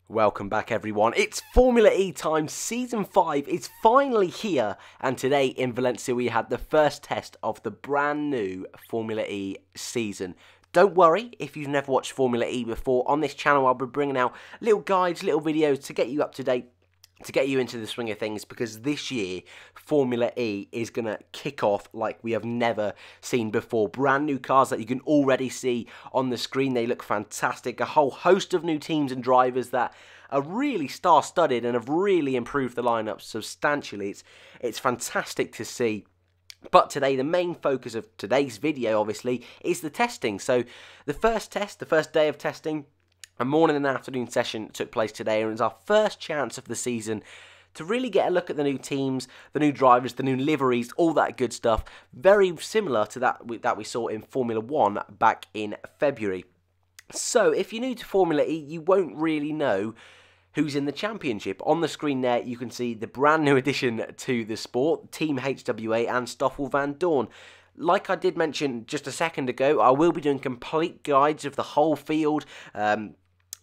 Welcome back everyone, it's Formula E time, Season 5 is finally here, and today in Valencia we had the first test of the brand new Formula E season. Don't worry if you've never watched Formula E before, on this channel I'll be bringing out little guides, little videos to get you up to date, to get you into the swing of things, because this year Formula E is going to kick off like we have never seen before. Brand new cars that you can already see on the screen, they look fantastic. A whole host of new teams and drivers that are really star-studded and have really improved the lineup substantially. It's fantastic to see. But today, the main focus of today's video, obviously, is the testing. So the first test, the first day of testing, a morning and afternoon session took place today, and it was our first chance of the season to really get a look at the new teams, the new drivers, the new liveries, all that good stuff. Very similar to that we saw in Formula 1 back in February. So if you're new to Formula E, you won't really know who's in the championship. On the screen there, you can see the brand new addition to the sport, Team HWA and Stoffel Vandoorne. Like I did mention just a second ago, I will be doing complete guides of the whole field,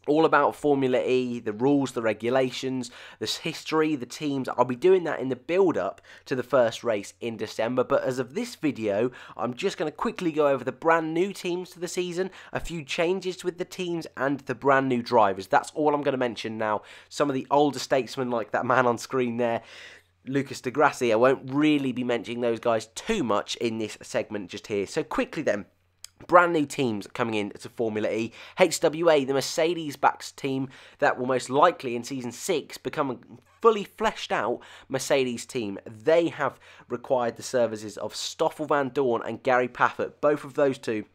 all about Formula E, the rules, the regulations, the history, the teams. I'll be doing that in the build-up to the first race in December, but as of this video, I'm just going to quickly go over the brand new teams to the season, a few changes with the teams, and the brand new drivers. That's all I'm going to mention now. Some of the older statesmen, like that man on screen there, Lucas Di Grassi, I won't really be mentioning those guys too much in this segment just here. So quickly then, brand new teams coming in to Formula E. HWA, the Mercedes-backed team that will most likely in Season 6 become a fully fleshed out Mercedes team. They have required the services of Stoffel Vandoorne and Gary Paffett. Both of those two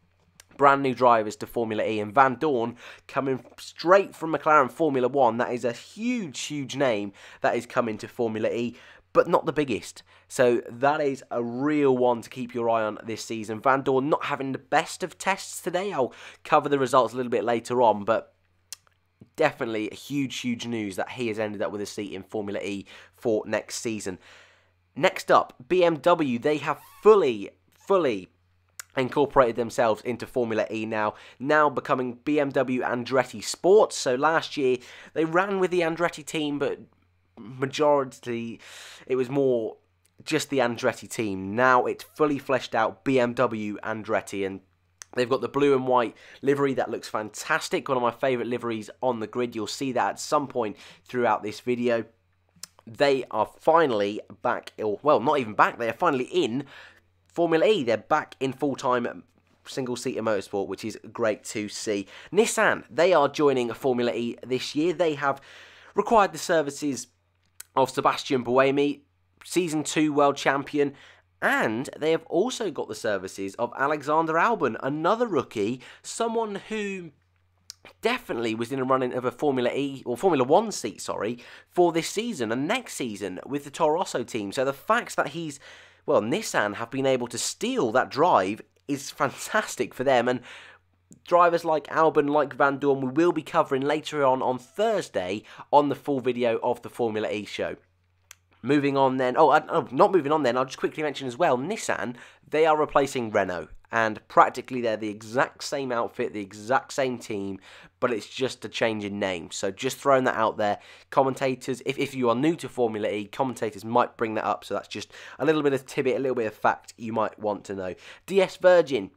brand new drivers to Formula E, and Vandoorne coming straight from McLaren Formula 1. That is a huge name that is coming to Formula E, but not the biggest. So that is a real one to keep your eye on this season. Vandoorne not having the best of tests today. I'll cover the results a little bit later on, but definitely huge news that he has ended up with a seat in Formula E for next season. Next up, BMW. They have fully incorporated themselves into Formula E now becoming BMW Andretti Sports. So last year they ran with the Andretti team, but majority it was more just the Andretti team. Now it's fully fleshed out BMW Andretti, and they've got the blue and white livery that looks fantastic. One of my favourite liveries on the grid. You'll see that at some point throughout this video. They are finally back, or well, not even back, they are finally in Formula E. They're back in full-time single-seater motorsport, which is great to see. Nissan, they are joining Formula E this year. They have required the services of Sebastian Buemi, Season 2 World Champion, and they have also got the services of Alexander Albon, another rookie, someone who definitely was in a running of a Formula E, or Formula 1 seat, sorry, for this season and next season with the Toro Rosso team. So the fact that Nissan have been able to steal that drive is fantastic for them, and drivers like Albon, like Vandoorne, we will be covering later on Thursday on the full video of the Formula E show. Moving on then, not moving on then, I'll just quickly mention as well, Nissan, they are replacing Renault, and practically they're the exact same outfit, the exact same team, but it's just a change in name. So just throwing that out there. Commentators, if you are new to Formula E, commentators might bring that up, so that's just a little bit of tidbit, a little bit of fact you might want to know. DS Virgin,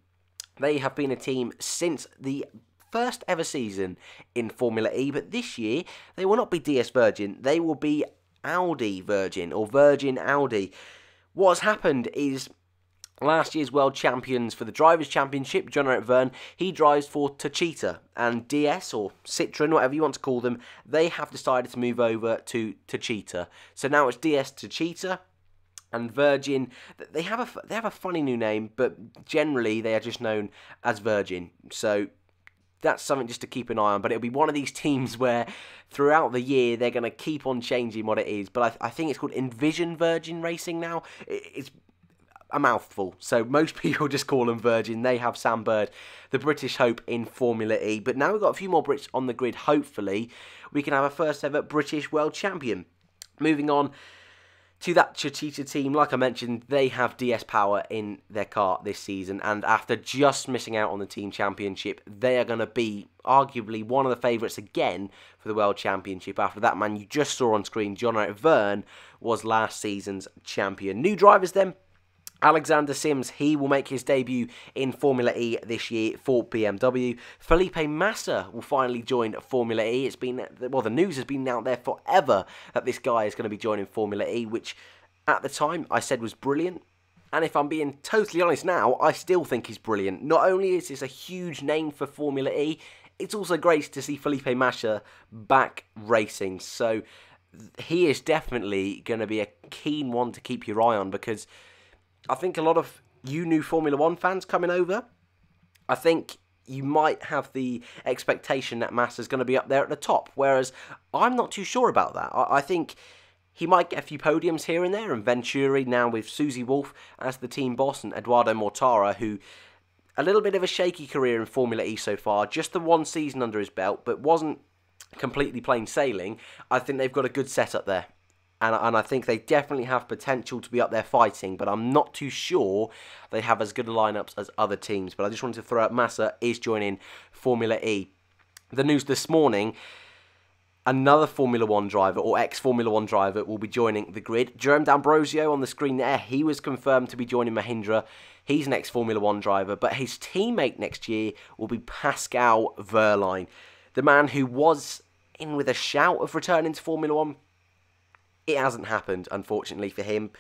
they have been a team since the first ever season in Formula E, but this year they will not be DS Virgin, they will be Audi Virgin, or Virgin Audi. What has happened is last year's world champions for the Drivers' Championship, John-Eric Vergne, he drives for Techeetah, and DS, or Citroën, whatever you want to call them, they have decided to move over to Techeetah. So now it's DS Techeetah, and Virgin, they have a funny new name, but generally they are just known as Virgin. So that's something just to keep an eye on, but it'll be one of these teams where throughout the year they're going to keep on changing what it is. But I think it's called Envision Virgin Racing now. It's a mouthful, so most people just call them Virgin. They have Sam Bird, the British hope in Formula E. But now we've got a few more Brits on the grid. Hopefully we can have a first ever British world champion. Moving on, to that Chichita team, like I mentioned, they have DS Power in their car this season, and after just missing out on the team championship, they are going to be arguably one of the favourites again for the World Championship. After that man you just saw on screen, John Verne, was last season's champion. New drivers then. Alexander Sims, he will make his debut in Formula E this year for BMW. Felipe Massa will finally join Formula E. It's been, well, the news has been out there forever that this guy is going to be joining Formula E, which at the time I said was brilliant. And if I'm being totally honest now, I still think he's brilliant. Not only is this a huge name for Formula E, it's also great to see Felipe Massa back racing. So he is definitely going to be a keen one to keep your eye on, because I think a lot of you new Formula 1 fans coming over, I think you might have the expectation that Massa's going to be up there at the top, whereas I'm not too sure about that. I think he might get a few podiums here and there, and Venturi now with Susie Wolff as the team boss, and Eduardo Mortara, who a little bit of a shaky career in Formula E so far, just the one season under his belt, but wasn't completely plain sailing. I think they've got a good setup there. And I think they definitely have potential to be up there fighting, but I'm not too sure they have as good lineups as other teams. But I just wanted to throw out Massa is joining Formula E. The news this morning, another Formula 1 driver, or ex-Formula 1 driver, will be joining the grid. Jerome D'Ambrosio on the screen there, he was confirmed to be joining Mahindra. He's an ex-Formula 1 driver, but his teammate next year will be Pascal Wehrlein, the man who was in with a shout of returning to Formula 1. It hasn't happened, unfortunately, for him.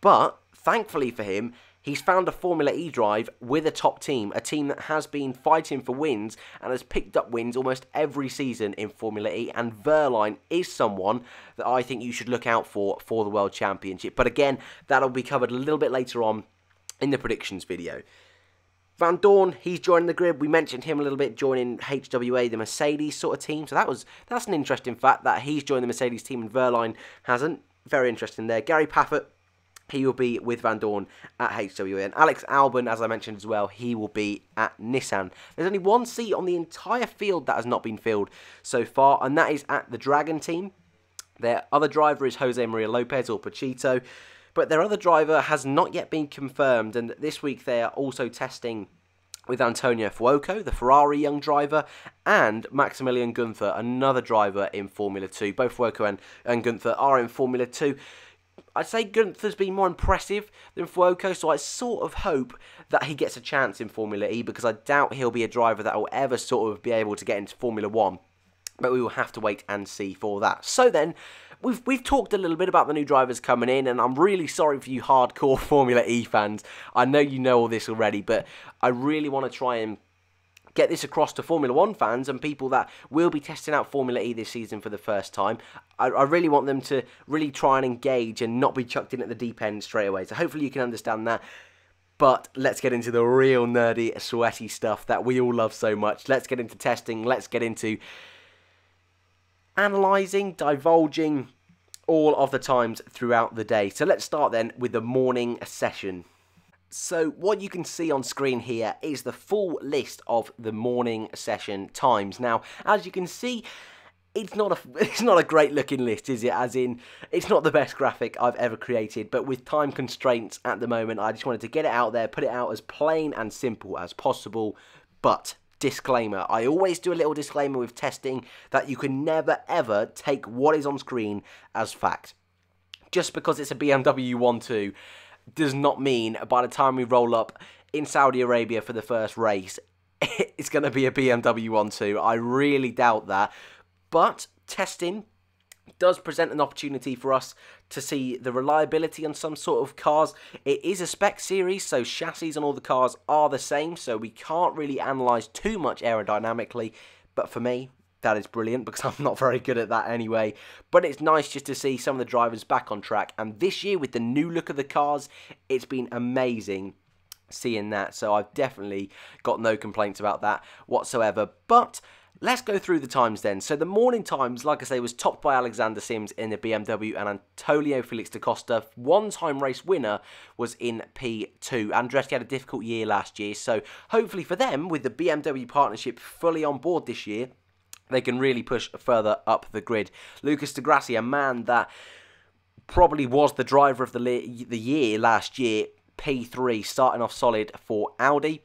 But, thankfully for him, he's found a Formula E drive with a top team. A team that has been fighting for wins and has picked up wins almost every season in Formula E. And Wehrlein is someone that I think you should look out for the World Championship. But again, that'll be covered a little bit later on in the predictions video. Van Dorn, he's joining the grid. We mentioned him a little bit, joining HWA, the Mercedes sort of team. So that's an interesting fact that he's joined the Mercedes team and Wehrlein hasn't. Very interesting there. Gary Paffett, he will be with Van Dorn at HWA. And Alex Albon, as I mentioned as well, he will be at Nissan. There's only one seat on the entire field that has not been filled so far, and that is at the Dragon team. Their other driver is Jose Maria Lopez, or Pachito. But their other driver has not yet been confirmed, and this week they are also testing with Antonio Fuoco, the Ferrari young driver, and Maximilian Gunther, another driver in Formula 2. Both Fuoco and Gunther are in Formula 2. I'd say Gunther's been more impressive than Fuoco, so I sort of hope that he gets a chance in Formula E, because I doubt he'll be a driver that will ever sort of be able to get into Formula 1. But we will have to wait and see for that. So then, we've talked a little bit about the new drivers coming in, and I'm really sorry for you hardcore Formula E fans. I know you know all this already, but I really want to try and get this across to Formula 1 fans and people that will be testing out Formula E this season for the first time. I really want them to really try and engage and not be chucked in at the deep end straight away. So hopefully you can understand that. But let's get into the real nerdy, sweaty stuff that we all love so much. Let's get into testing. Let's get into analysing, divulging all of the times throughout the day. So let's start then with the morning session. So what you can see on screen here is the full list of the morning session times. Now, as you can see, it's not a great looking list, is it? As in, it's not the best graphic I've ever created, but with time constraints at the moment, I just wanted to get it out there, put it out as plain and simple as possible. But disclaimer, I always do a little disclaimer with testing that you can never ever take what is on screen as fact. Just because it's a BMW 1.2 does not mean by the time we roll up in Saudi Arabia for the first race, it's going to be a BMW 1.2. I really doubt that. But testing does present an opportunity for us to see the reliability on some sort of cars. It is a spec series, so chassis on all the cars are the same, so we can't really analyse too much aerodynamically. But for me, that is brilliant, because I'm not very good at that anyway. But it's nice just to see some of the drivers back on track. And this year, with the new look of the cars, it's been amazing seeing that. So I've definitely got no complaints about that whatsoever. But let's go through the times then. So the morning times, like I say, was topped by Alexander Sims in the BMW, and Antonio Felix da Costa, one-time race winner, was in P2. Andretti had a difficult year last year, so hopefully for them, with the BMW partnership fully on board this year, they can really push further up the grid. Lucas di Grassi, a man that probably was the driver of the year last year. P3 starting off solid for Audi.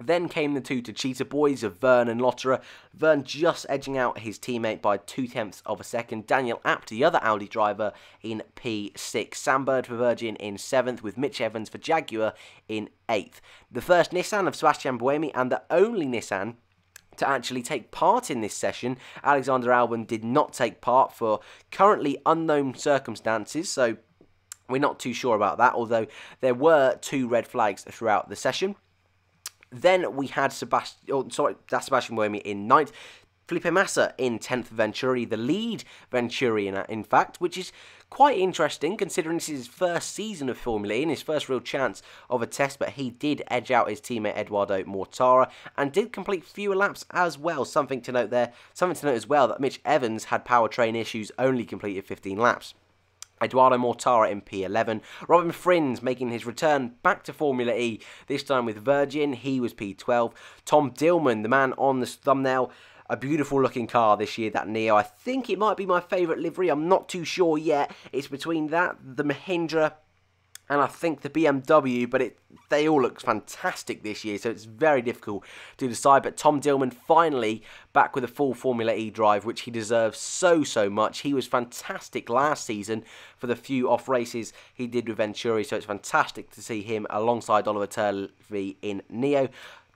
Then came the two Techeetah boys of Vern and Lotterer. Vern just edging out his teammate by 0.2 of a second. Daniel Abt, the other Audi driver, in P6. Sam Bird for Virgin in 7th, with Mitch Evans for Jaguar in 8th. The first Nissan of Sebastian Buemi, and the only Nissan to actually take part in this session. Alexander Albon did not take part for currently unknown circumstances, so we're not too sure about that, although there were 2 red flags throughout the session. Then we had Sebastian Buemi in 9th. Felipe Massa in 10th Venturi, the lead Venturi in fact, which is quite interesting considering this is his first season of Formula E and his first real chance of a test, but he did edge out his teammate Eduardo Mortara and did complete fewer laps as well. Something to note there, something to note as well that Mitch Evans had powertrain issues, only completed 15 laps. Eduardo Mortara in P11. Robin Frins making his return back to Formula E, this time with Virgin. He was P12. Tom Dillman, the man on the thumbnail, a beautiful looking car this year, that Neo. I think it might be my favourite livery. I'm not too sure yet. It's between that, the Mahindra, and I think the BMW, but they all look fantastic this year, so it's very difficult to decide. But Tom Dillman finally back with a full Formula E drive, which he deserves so much. He was fantastic last season for the few off races he did with Venturi, so it's fantastic to see him alongside Oliver Turvey in Neo.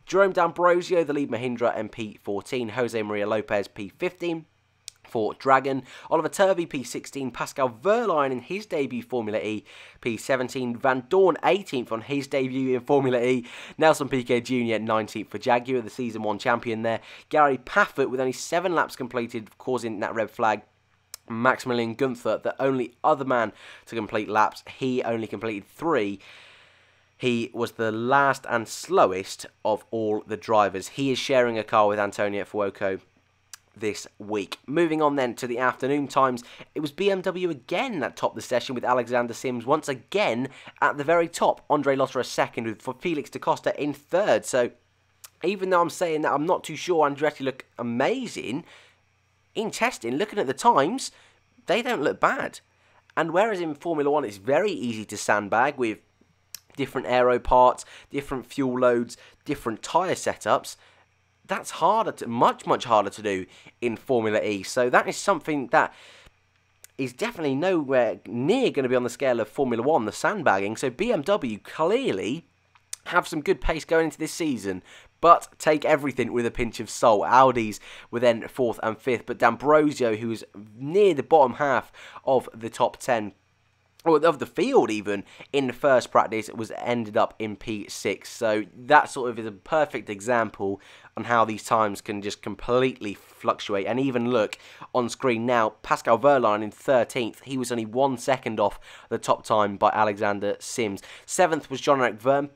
Jerome D'Ambrosio, the lead Mahindra, in P14. Jose Maria Lopez, P15. For Dragon, Oliver Turvey P16, Pascal Wehrlein in his debut Formula E P17, Van Dorn 18th on his debut in Formula E, Nelson Piquet Jr. 19th for Jaguar, the Season 1 champion there, Gary Paffett with only 7 laps completed, causing that red flag. Maximilian Gunther, the only other man to complete laps, he only completed 3. He was the last and slowest of all the drivers. He is sharing a car with Antonio Fuoco this week. Moving on then to the afternoon times, it was BMW again that topped the session, with Alexander Sims once again at the very top. Andre Lotterer second, with Felix da Costa in 3rd. So even though I'm saying that I'm not too sure Andretti look amazing, in testing, looking at the times, they don't look bad. And whereas in Formula 1 it's very easy to sandbag with different aero parts, different fuel loads, different tyre setups, that's harder to, much harder to do in Formula E. So that is something that is definitely nowhere near going to be on the scale of Formula 1, the sandbagging. So BMW clearly have some good pace going into this season, but take everything with a pinch of salt. Audis were then 4th and 5th, but D'Ambrosio, who was near the bottom half of the top 10, or of the field even, in the first practice, was ended up in P6. So that sort of is a perfect example on how these times can just completely fluctuate. And even look on screen now, Pascal Wehrlein in 13th. He was only 1 second off the top time by Alexander Sims. 7th was John-Eric Vergne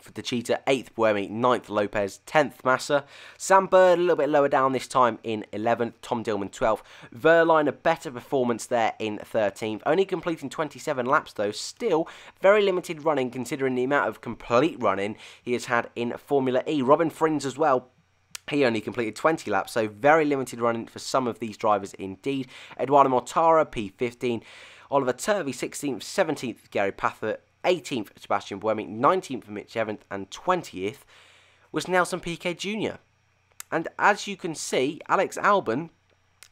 for Techeetah, 8th Buemi, 9th Lopez, 10th Massa. Sam Bird a little bit lower down this time in 11th, Tom Dillman 12th. Wehrlein a better performance there in 13th, only completing 27 laps though, still very limited running considering the amount of complete running he has had in Formula E. Robin Frins as well, he only completed 20 laps, so very limited running for some of these drivers indeed. Eduardo Mortara, P15, Oliver Turvey 16th, 17th Gary Paffett, 18th Sebastian Buemi, 19th for Mitch Evans, and 20th was Nelson Piquet Jr. And as you can see, Alex Albon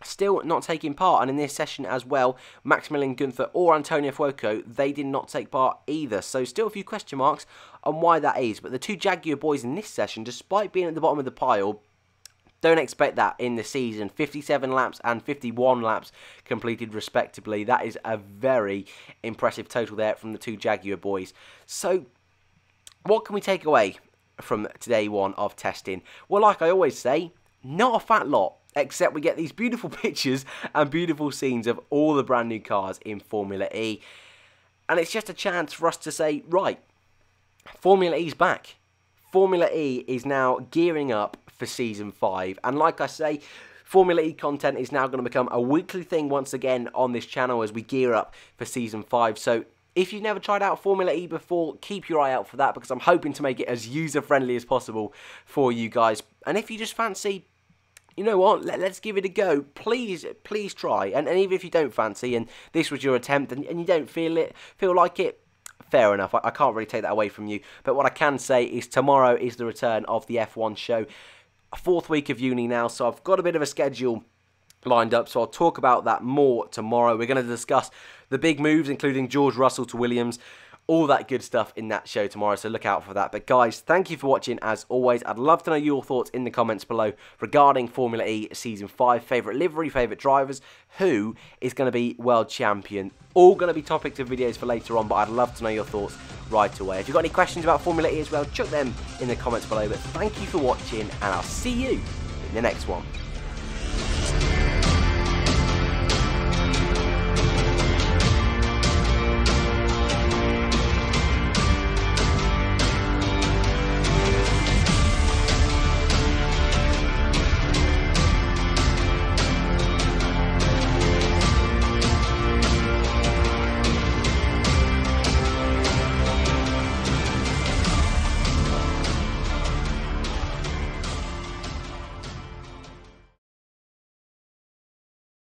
still not taking part, and in this session as well, Maximilian Gunther or Antonio Fuoco, they did not take part either. So still a few question marks on why that is. But the two Jaguar boys in this session, despite being at the bottom of the pile, don't expect that in the season. 57 laps and 51 laps completed respectively. That is a very impressive total there from the two Jaguar boys. So what can we take away from day one of testing? Well, like I always say, not a fat lot, except we get these beautiful pictures and beautiful scenes of all the brand new cars in Formula E. And it's just a chance for us to say, right, Formula E's back. Formula E is now gearing up for Season 5. And like I say, Formula E content is now going to become a weekly thing once again on this channel as we gear up for Season 5. So if you've never tried out Formula E before, keep your eye out for that, because I'm hoping to make it as user-friendly as possible for you guys. And if you just fancy you know what, let's give it a go. Please try. And even if you don't fancy, and this was your attempt, and you don't feel like it, fair enough. I can't really take that away from you. But what I can say is tomorrow is the return of the F1 show. A 4th week of uni now, so I've got a bit of a schedule lined up, so I'll talk about that more tomorrow. We're going to discuss the big moves, including George Russell to Williams, all that good stuff in that show tomorrow, so look out for that. But guys, thank you for watching as always. I'd love to know your thoughts in the comments below regarding Formula E Season 5, favourite livery, favourite drivers, who is going to be world champion. All going to be topics of videos for later on, but I'd love to know your thoughts right away. If you've got any questions about Formula E as well, chuck them in the comments below. But thank you for watching, and I'll see you in the next one.